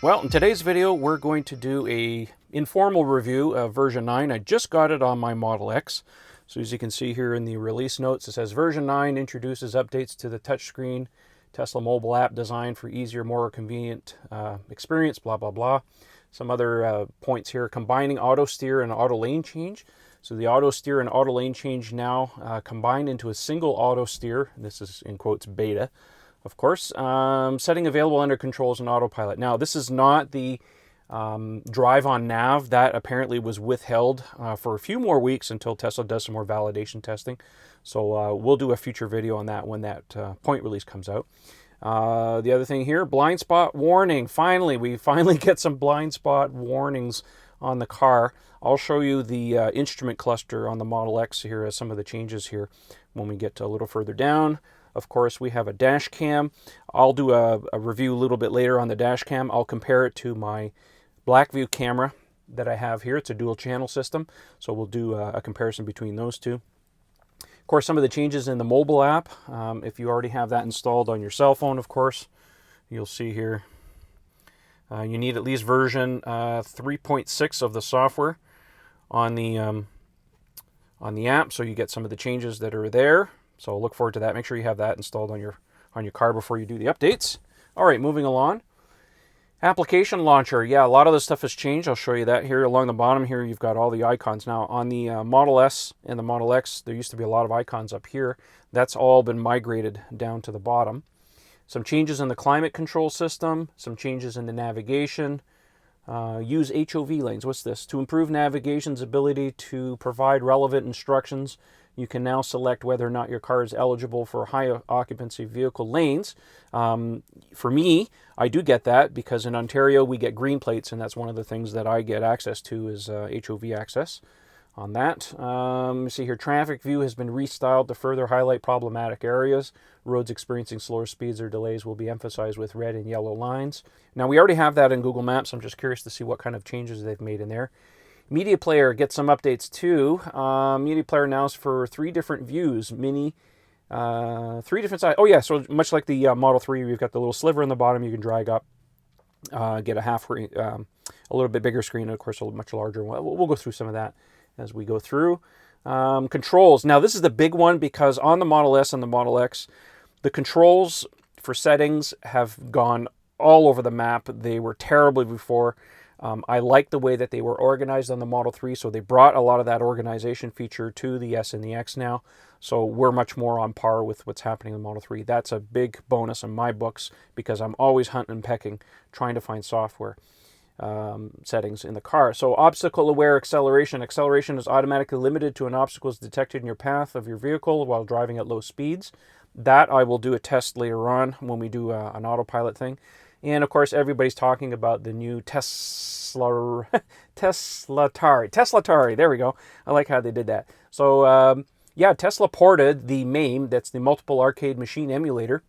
Well, in today's video, we're going to do a informal review of version 9. I just got it on my Model X. So as you can see here in the release notes, it says version 9 introduces updates to the touchscreen Tesla mobile app designed for easier, more convenient experience, blah, blah, blah. Some other points here, combining auto steer and auto lane change. So the auto steer and auto lane change now combined into a single auto steer. This is in quotes beta, of course. Setting available under controls and autopilot. Now this is not the drive on nav. That apparently was withheld for a few more weeks until Tesla does some more validation testing. So we'll do a future video on that when that point release comes out. The other thing here, blind spot warning. We finally get some blind spot warnings on the car. I'll show you the instrument cluster on the Model X here as some of the changes here when we get a little further down. Of course, we have a dash cam. I'll do a review a little bit later on the dash cam. I'll compare it to my Blackview camera that I have here. It's a dual channel system, so we'll do a comparison between those two. Of course, some of the changes in the mobile app, if you already have that installed on your cell phone, of course, you'll see here you need at least version 3.6 of the software on the app, so you get some of the changes that are there. So look forward to that. Make sure you have that installed on your car before you do the updates. All right, moving along. Application launcher. Yeah, a lot of this stuff has changed. I'll show you that here. Along the bottom here, you've got all the icons. Now, on the Model S and the Model X, there used to be a lot of icons up here. That's all been migrated down to the bottom. Some changes in the climate control system, some changes in the navigation. Use HOV lanes. What's this? To improve navigation's ability to provide relevant instructions, you can now select whether or not your car is eligible for high occupancy vehicle lanes. For me, I do get that because in Ontario we get green plates, and that's one of the things that I get access to is HOV access on that. You see here, traffic view has been restyled to further highlight problematic areas. Roads experiencing slower speeds or delays will be emphasized with red and yellow lines. Now, we already have that in Google Maps. I'm just curious to see what kind of changes they've made in there. Media Player gets some updates too. Media Player now is for 3 different views. Mini, 3 different sizes. Oh yeah, so much like the Model 3, we've got the little sliver in the bottom you can drag up, get a little bit bigger screen, and of course a much larger one. We'll go through some of that as we go through. Controls. Now this is the big one because on the Model S and the Model X, the controls for settings have gone all over the map. They were terrible before. I like the way that they were organized on the Model 3, so they brought a lot of that organization feature to the S and the X now, so we're much more on par with what's happening in the Model 3. That's a big bonus in my books because I'm always hunting and pecking, trying to find software settings in the car. So obstacle-aware acceleration. Acceleration is automatically limited to an obstacle is detected in your path of your vehicle while driving at low speeds. That I will do a test later on when we do an autopilot thing. And of course, everybody's talking about the new Tesla Tari. There we go. I like how they did that. So yeah, Tesla ported the MAME, that's the Multiple Arcade Machine Emulator,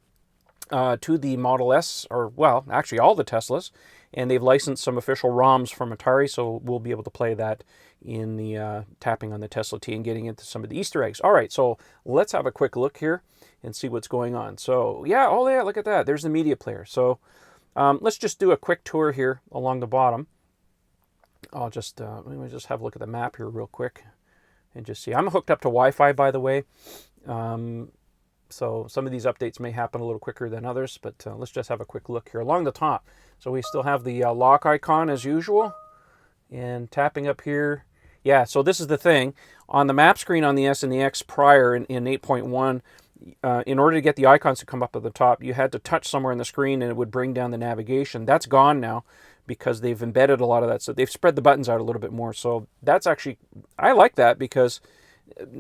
to the Model S, or well, actually all the Teslas, and they've licensed some official ROMs from Atari, so we'll be able to play that in the tapping on the Tesla T and getting into some of the Easter eggs. All right, so let's have a quick look here and see what's going on. So yeah, oh yeah, look at that. There's the media player. So let's just do a quick tour here along the bottom. I'll just let me just have a look at the map here real quick and just see. I'm hooked up to Wi-Fi, by the way, so some of these updates may happen a little quicker than others, but let's just have a quick look here along the top. So we still have the lock icon as usual, and tapping up here. Yeah, so this is the thing. On the map screen on the S and the X prior in 8.1, in order to get the icons to come up at the top, you had to touch somewhere on the screen and it would bring down the navigation. That's gone now because they've embedded a lot of that. So they've spread the buttons out a little bit more. So that's actually, I like that because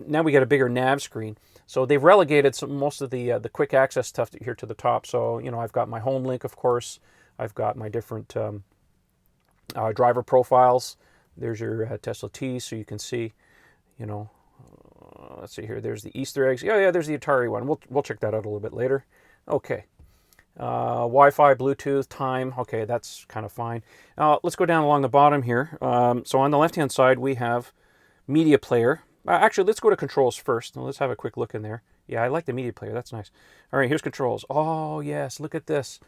now we get a bigger nav screen. So they've relegated most of the quick access stuff here to the top. So, you know, I've got my home link, of course. I've got my different driver profiles. There's your Tesla T, so you can see, you know, let's see here. There's the Easter eggs. Yeah, there's the Atari one. We'll check that out a little bit later. Okay. Wi-Fi, Bluetooth, time. Okay, that's kind of fine. Let's go down along the bottom here. So on the left-hand side, we have media player. Actually, let's go to controls first. Let's have a quick look in there. Yeah, I like the media player. That's nice. All right, here's controls. Oh, yes, look at this.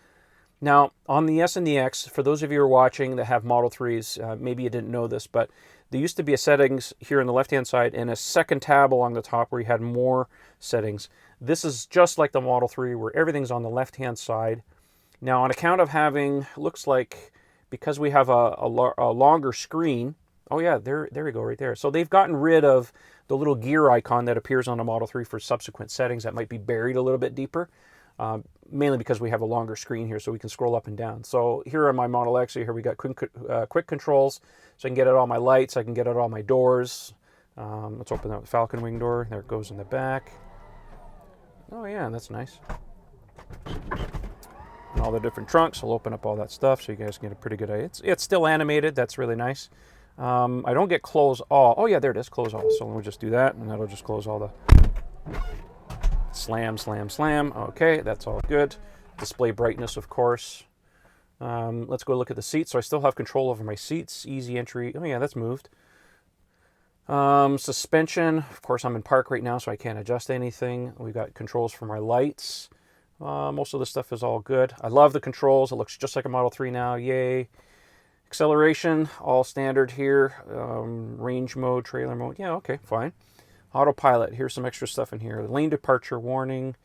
Now, on the S and the X, for those of you who are watching that have Model 3s, maybe you didn't know this, but there used to be a settings here on the left-hand side and a second tab along the top where you had more settings. This is just like the Model 3 where everything's on the left-hand side. Now, on account of having, looks like, because we have a longer screen, oh yeah, there we go, right there. So they've gotten rid of the little gear icon that appears on a Model 3 for subsequent settings that might be buried a little bit deeper. Mainly because we have a longer screen here so we can scroll up and down. So here on my Model X, here we got quick controls, so I can get at all my lights, I can get at all my doors. Let's open up the Falcon Wing door. There it goes in the back. Oh yeah, that's nice. And all the different trunks, I'll open up all that stuff so you guys can get a pretty good idea. It's still animated, that's really nice. I don't get close all. Oh yeah, there it is, close all. So let me just do that and that'll just close all the... Slam, slam, slam. Okay, that's all good. Display brightness, of course. Let's go look at the seats. So I still have control over my seats. Easy entry. Oh yeah, that's moved. Suspension. Of course, I'm in park right now, so I can't adjust anything. We've got controls for my lights. Most of the stuff is all good. I love the controls. It looks just like a Model 3 now. Yay. Acceleration, all standard here. Range mode, trailer mode. Yeah, okay, fine. Autopilot, here's some extra stuff in here. Lane departure warning.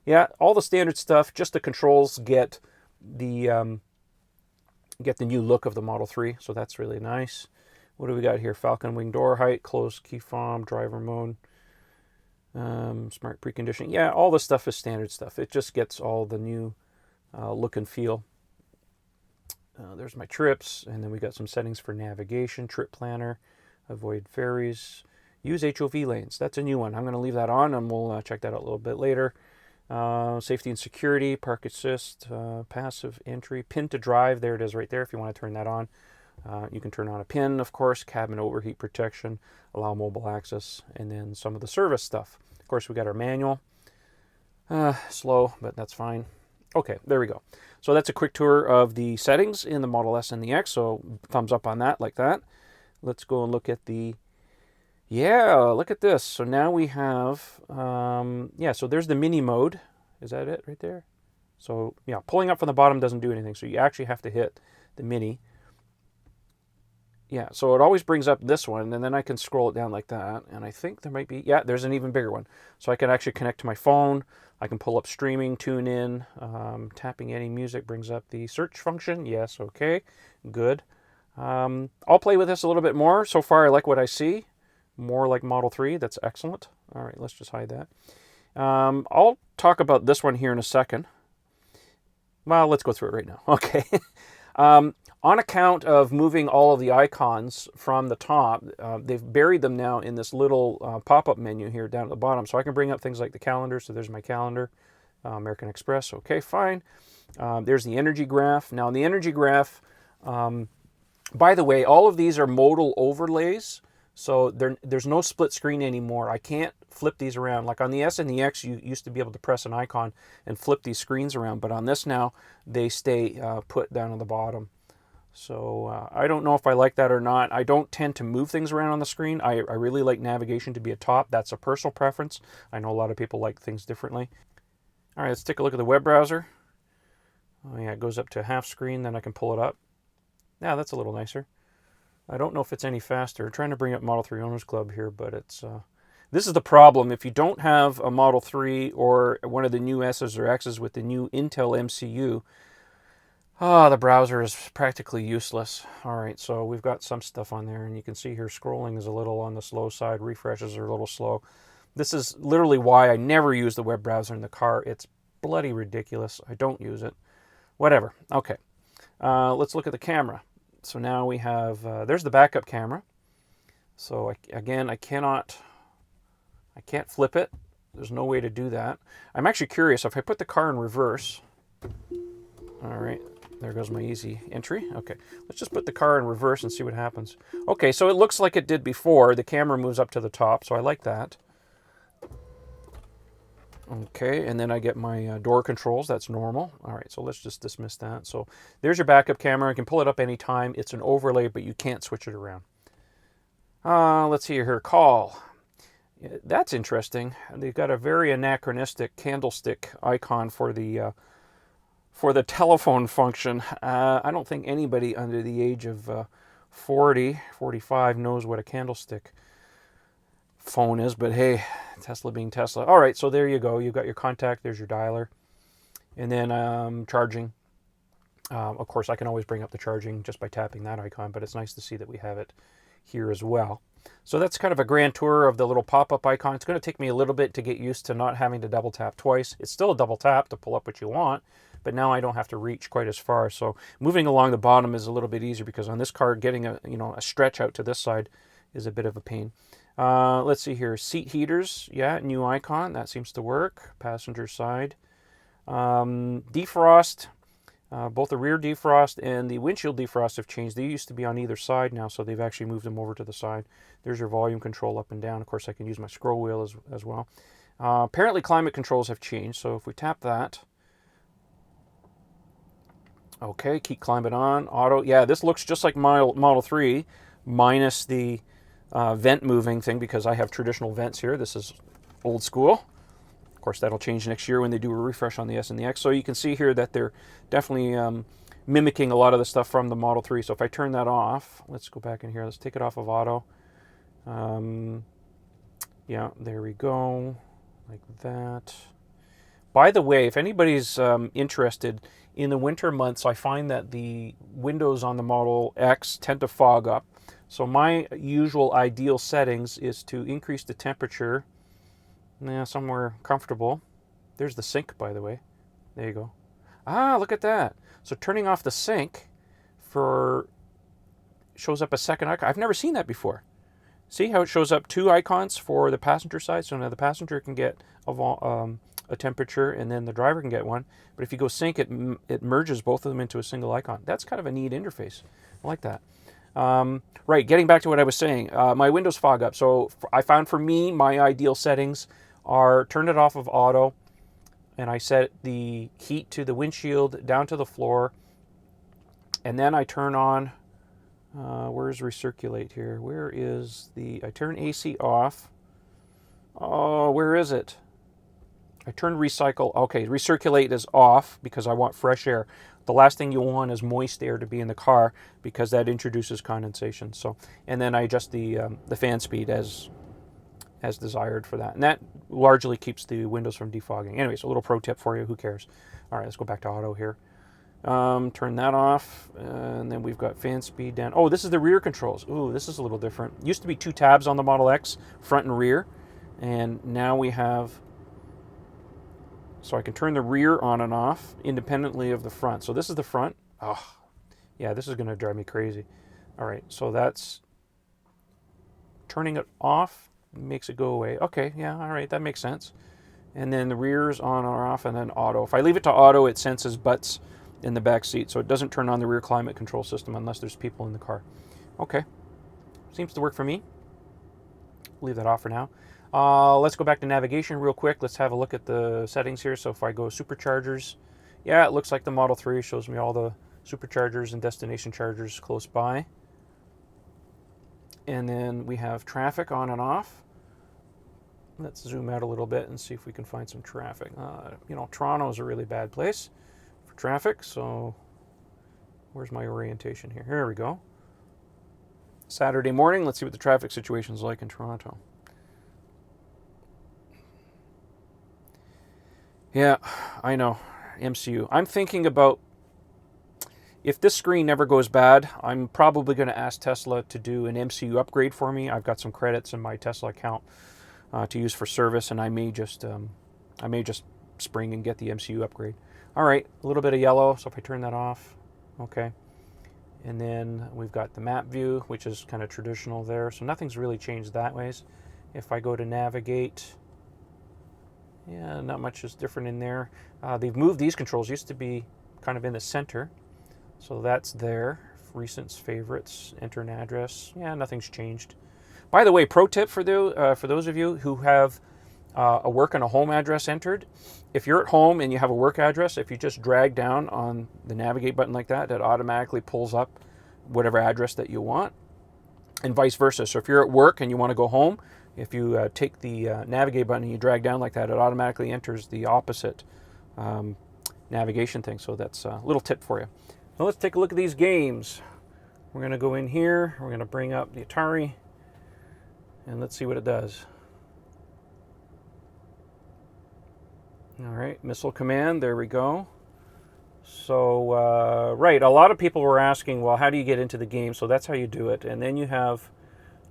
Yeah, all the standard stuff. Just the controls get the new look of the Model 3, so that's really nice. What do we got here? Falcon Wing door height, closed key fob, driver mode, smart preconditioning. Yeah, all the stuff is standard stuff. It just gets all the new look and feel. There's my trips, and then we got some settings for navigation, trip planner, avoid ferries. Use HOV lanes. That's a new one. I'm going to leave that on, and we'll check that out a little bit later. Safety and security, park assist, passive entry, pin to drive. There it is right there if you want to turn that on. You can turn on a pin, of course, cabin overheat protection, allow mobile access, and then some of the service stuff. Of course, we got our manual. Slow, but that's fine. Okay, there we go. So that's a quick tour of the settings in the Model S and the X, so thumbs up on that like that. Let's go and look at the... Yeah, look at this. So now we have, yeah, so there's the mini mode. Is that it right there? So, yeah, pulling up from the bottom doesn't do anything. So you actually have to hit the mini. Yeah, so it always brings up this one, and then I can scroll it down like that. And I think there might be, yeah, there's an even bigger one. So I can actually connect to my phone. I can pull up streaming, tune in. Tapping any music brings up the search function. Yes, okay, good. I'll play with this a little bit more. So far, I like what I see. More like Model 3. That's excellent. All right, let's just hide that. I'll talk about this one here in a second. Well, let's go through it right now. Okay. On account of moving all of the icons from the top, they've buried them now in this little pop-up menu here down at the bottom. So I can bring up things like the calendar. So there's my calendar, American Express. Okay, fine. There's the energy graph. Now, the energy graph, by the way, all of these are modal overlays. So there's no split screen anymore. I can't flip these around. Like on the S and the X, you used to be able to press an icon and flip these screens around. But on this now, they stay put down on the bottom. So I don't know if I like that or not. I don't tend to move things around on the screen. I really like navigation to be at top. That's a personal preference. I know a lot of people like things differently. All right, let's take a look at the web browser. Oh yeah, it goes up to half screen. Then I can pull it up. Yeah, that's a little nicer. I don't know if it's any faster. I'm trying to bring up Model 3 Owners Club here, but it's... this is the problem. If you don't have a Model 3 or one of the new S's or X's with the new Intel MCU, the browser is practically useless. All right, so we've got some stuff on there, and you can see here scrolling is a little on the slow side. Refreshes are a little slow. This is literally why I never use the web browser in the car. It's bloody ridiculous. I don't use it. Whatever. Okay. Let's look at the camera. So now we have, there's the backup camera. So again, I can't flip it. There's no way to do that. I'm actually curious, if I put the car in reverse, all right, there goes my easy entry. Okay, let's just put the car in reverse and see what happens. Okay, so it looks like it did before. The camera moves up to the top, so I like that. Okay, and then I get my door controls. That's normal. All right, so let's just dismiss that. So there's your backup camera. You can pull it up anytime. It's an overlay, but you can't switch it around. Let's see here. Call. That's interesting. They've got a very anachronistic candlestick icon for the for the telephone function. I don't think anybody under the age of 40, 45 knows what a candlestick phone is, but hey, Tesla being Tesla. All right, so there you go. You've got your contact, there's your dialer, and then charging. Of course, I can always bring up the charging just by tapping that icon, but it's nice to see that we have it here as well. So that's kind of a grand tour of the little pop-up icon. It's going to take me a little bit to get used to not having to double tap twice. It's still a double tap to pull up what you want, but now I don't have to reach quite as far. So moving along the bottom is a little bit easier, because on this card, getting a stretch out to this side is a bit of a pain. Let's see here. Seat heaters. Yeah, new icon. That seems to work. Passenger side. Defrost. Both the rear defrost and the windshield defrost have changed. They used to be on either side now, so they've actually moved them over to the side. There's your volume control up and down. Of course, I can use my scroll wheel as well. Apparently, climate controls have changed, so if we tap that, okay, keep climate on, auto. Yeah, this looks just like Model 3, minus the vent moving thing, because I have traditional vents here. This is old school. Of course, that'll change next year when they do a refresh on the S and the X. So you can see here that they're definitely mimicking a lot of the stuff from the Model 3. So if I turn that off, let's go back in here. Let's take it off of auto. Yeah, there we go, like that. By the way, if anybody's interested, in the winter months, I find that the windows on the Model X tend to fog up. So my usual ideal settings is to increase the temperature somewhere comfortable. There's the sink, by the way. There you go. Ah, look at that. So turning off the sink shows up a second icon. I've never seen that before. See how it shows up two icons for the passenger side? So now the passenger can get a temperature, and then the driver can get one. But if you go sink, it merges both of them into a single icon. That's kind of a neat interface. I like that. Right, getting back to what I was saying. My windows fog up. So I found, for me, my ideal settings are turn it off of auto, and I set the heat to the windshield down to the floor, and then I turn on, where's recirculate here? I turn AC off. Oh, where is it? I turn recycle. Okay, recirculate is off because I want fresh air. The last thing you want is moist air to be in the car, because that introduces condensation. So, and then I adjust the fan speed as desired for that. And that largely keeps the windows from defogging. Anyways, a little pro tip for you. Who cares? All right, let's go back to auto here. Turn that off. And then we've got fan speed down. Oh, this is the rear controls. Ooh, this is a little different. Used to be two tabs on the Model X, front and rear. And now we have... So I can turn the rear on and off independently of the front. So this is the front. Oh, yeah, this is going to drive me crazy. All right, so that's turning it off, makes it go away. Okay, yeah, all right, that makes sense. And then the rear is on or off, and then auto. If I leave it to auto, it senses butts in the back seat, so it doesn't turn on the rear climate control system unless there's people in the car. Okay, seems to work for me. Leave that off for now. Let's go back to navigation real quick. Let's have a look at the settings here. So if I go superchargers, yeah, it looks like the Model 3 shows me all the superchargers and destination chargers close by. And then we have traffic on and off. Let's zoom out a little bit and see if we can find some traffic. Toronto is a really bad place for traffic. So where's my orientation here? Here we go. Saturday morning. Let's see what the traffic situation is like in Toronto. Yeah, I know, MCU. I'm thinking about, if this screen never goes bad, I'm probably going to ask Tesla to do an MCU upgrade for me. I've got some credits in my Tesla account to use for service, and I may just spring and get the MCU upgrade. All right, a little bit of yellow, so if I turn that off, okay. And then we've got the map view, which is kind of traditional there, so nothing's really changed that ways. If I go to navigate... Yeah, not much is different in there. They've moved these controls. Used to be kind of in the center. So that's there. Recents, favorites, enter an address. Yeah, nothing's changed. By the way, pro tip for those of you who have a work and a home address entered. If you're at home and you have a work address, if you just drag down on the navigate button like that, it automatically pulls up whatever address that you want, and vice versa. So if you're at work and you want to go home, if you take the navigate button and you drag down like that, it automatically enters the opposite navigation thing. So that's a little tip for you. Now let's take a look at these games. We're going to go in here. We're going to bring up the Atari, and let's see what it does. All right, Missile Command, there we go. So, right, a lot of people were asking, well, how do you get into the game? So that's how you do it. And then you have,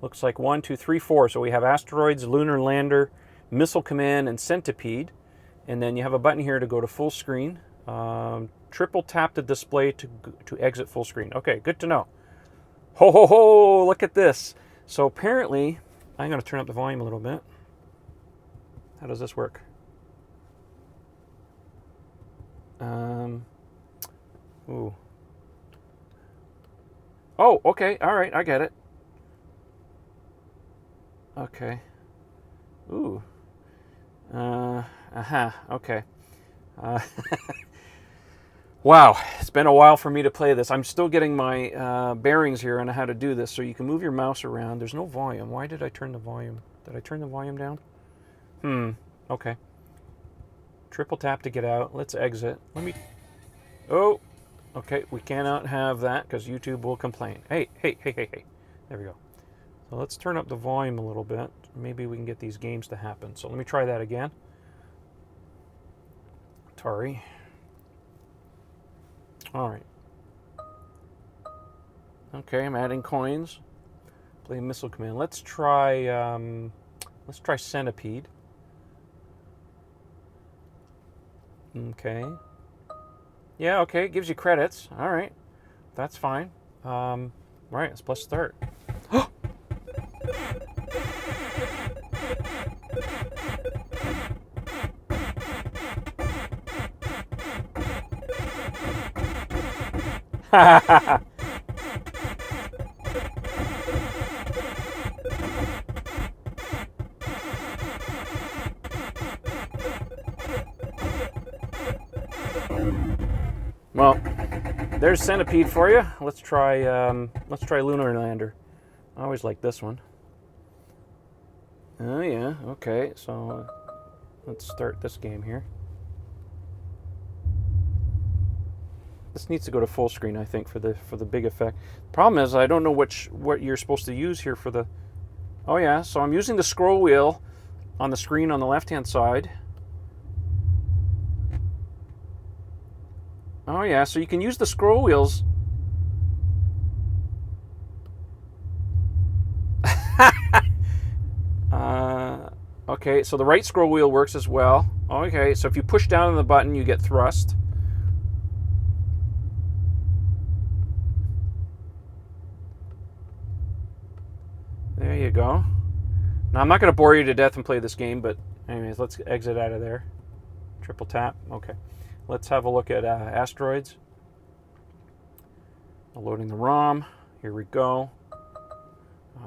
looks like 1, 2, 3, 4. So we have Asteroids, Lunar Lander, Missile Command, and Centipede. And then you have a button here to go to full screen. Triple tap the display to exit full screen. Okay, good to know. Ho, ho, ho, look at this. So apparently, I'm going to turn up the volume a little bit. How does this work? Ooh. Oh, okay, all right, I get it. Okay. Ooh. Okay. Wow, it's been a while for me to play this. I'm still getting my bearings here on how to do this. So you can move your mouse around. There's no volume. Why did I turn the volume? Did I turn the volume down? Okay. Triple tap to get out. Let's exit. Oh, okay. We cannot have that because YouTube will complain. Hey. There we go. So let's turn up the volume a little bit. Maybe we can get these games to happen. So let me try that again. Atari. All right. Okay, I'm adding coins. Play Missile Command. Let's try Centipede. Okay. Yeah, okay, it gives you credits. All right. That's fine. Right, let's start. Well, there's Centipede for you. Let's try Lunar Lander. I always like this one. Oh yeah, okay. So let's start this game here. This needs to go to full screen, I think, for the big effect. Problem is, I don't know what you're supposed to use here for the. Oh yeah, so I'm using the scroll wheel on the screen on the left-hand side. Oh yeah, so you can use the scroll wheels. Okay, so the right scroll wheel works as well. Okay, so if you push down on the button, you get thrust. There you go. Now, I'm not going to bore you to death and play this game, but anyways, let's exit out of there. Triple tap. Okay. Let's have a look at Asteroids. Loading the ROM. Here we go.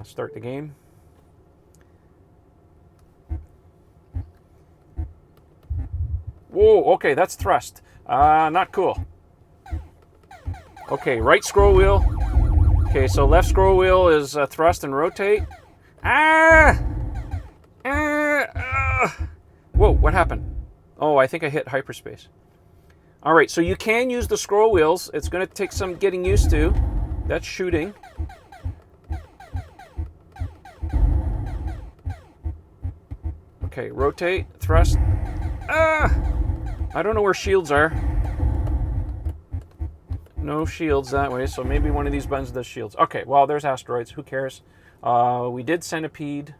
Start the game. Whoa, okay, that's thrust. Not cool. Okay, right scroll wheel. Okay, so left scroll wheel is thrust and rotate. Whoa, what happened? Oh, I think I hit hyperspace. All right, so you can use the scroll wheels. It's going to take some getting used to. That's shooting. Okay, rotate, thrust. I don't know where shields are. No shields that way, so maybe one of these buttons does shields. Okay, well, there's Asteroids. Who cares? We did Centipede.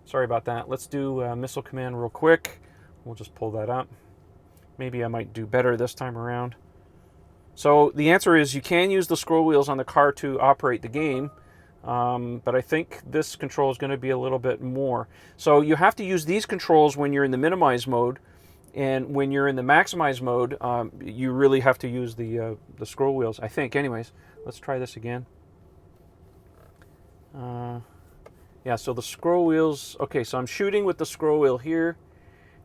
Sorry about that. Let's do Missile Command real quick. We'll just pull that up. Maybe I might do better this time around. So the answer is you can use the scroll wheels on the car to operate the game, but I think this control is going to be a little bit more. So you have to use these controls when you're in the minimize mode, and when you're in the maximize mode, you really have to use the scroll wheels, I think. Anyways, let's try this again. Yeah, so the scroll wheels, okay, so I'm shooting with the scroll wheel here,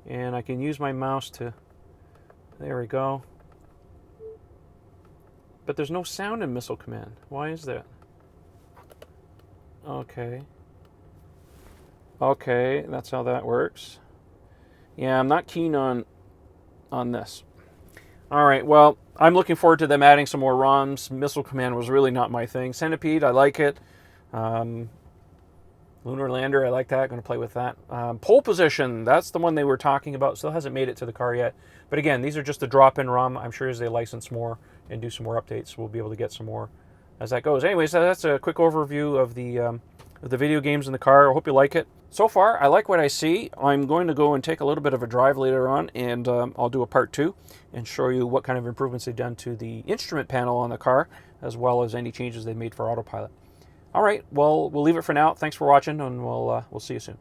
and I can use my mouse to, there we go. But there's no sound in Missile Command. Why is that? Okay. Okay, that's how that works. Yeah, I'm not keen on this. All right, well, I'm looking forward to them adding some more ROMs. Missile Command was really not my thing. Centipede, I like it. Lunar Lander, I like that. Going to play with that. Pole Position, that's the one they were talking about. Still hasn't made it to the car yet. But again, these are just a drop-in ROM. I'm sure as they license more and do some more updates, we'll be able to get some more as that goes. Anyways, that's a quick overview of the video games in the car. I hope you like it. So far, I like what I see. I'm going to go and take a little bit of a drive later on, and I'll do a part 2 and show you what kind of improvements they've done to the instrument panel on the car, as well as any changes they made for autopilot. All right, well, we'll leave it for now. Thanks for watching, and we'll see you soon.